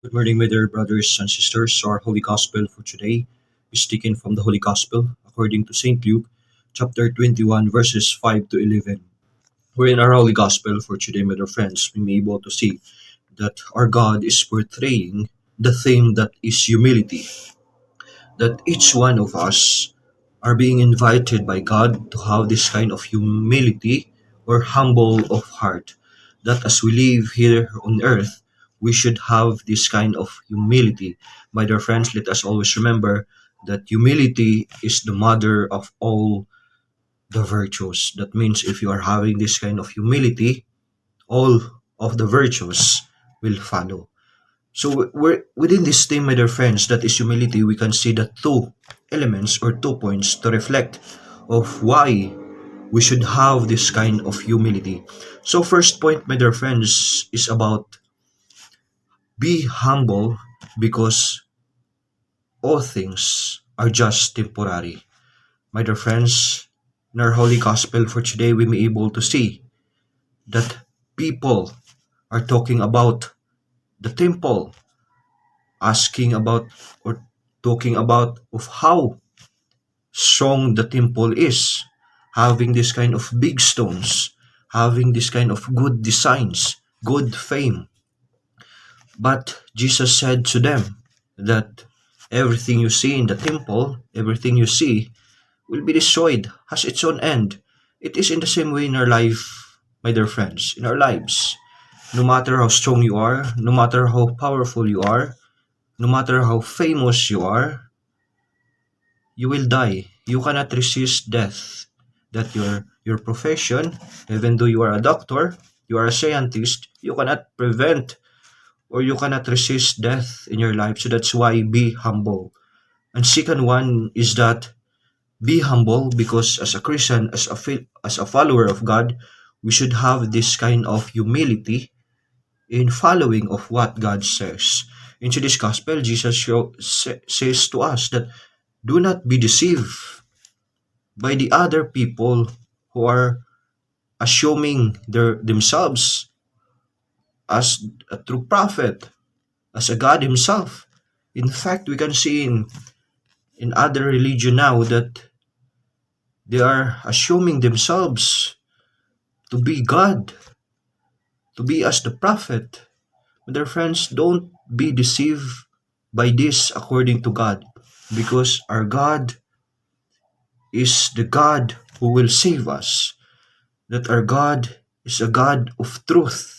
Good morning, my dear brothers and sisters. Our Holy Gospel for today is taken from the Holy Gospel according to St. Luke, chapter 21, verses 5 to 11. We're in our Holy Gospel for today, my dear friends. We may be able to see that our God is portraying the theme that is humility, that each one of us are being invited by God to have this kind of humility or humble of heart. That as we live here on earth, we should have this kind of humility. My dear friends, let us always remember that humility is the mother of all the virtues. That means if you are having this kind of humility, all of the virtues will follow. So we're within this theme, my dear friends, that is humility, we can see the two elements or 2 points to reflect of why we should have this kind of humility. So first point, my dear friends, is about be humble because all things are just temporary. My dear friends, in our Holy Gospel for today, we may be able to see that people are talking about the temple, asking about or talking about of how strong the temple is, having this kind of big stones, having this kind of good designs, good fame. But Jesus said to them that everything you see in the temple, everything you see will be destroyed, has its own end. It is in the same way in our life, my dear friends, in our lives. No matter how strong you are, no matter how powerful you are, no matter how famous you are, you will die. You cannot resist death. That your profession, even though you are a doctor, you are a scientist, you cannot prevent or you cannot resist death in your life. So that's why be humble. And second one is that be humble because as a Christian, as a follower of God, we should have this kind of humility in following of what God says. In today's gospel, Jesus says to us that do not be deceived by the other people who are assuming themselves as a true prophet, as a God himself. In fact, we can see in other religion now that they are assuming themselves to be God, to be as the prophet. But their friends, don't be deceived by this according to God, because our God is the God who will save us, that our God is a God of truth.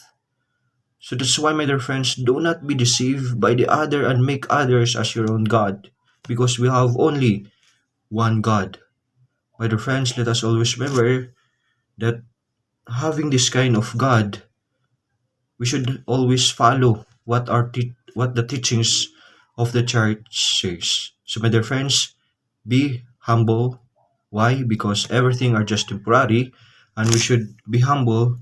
So that's why, my dear friends, do not be deceived by the other and make others as your own God, because we have only one God. My dear friends, let us always remember that having this kind of God, we should always follow what the teachings of the church says. So, my dear friends, be humble. Why? Because everything are just temporary, and we should be humble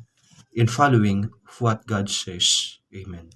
in following what God says. Amen.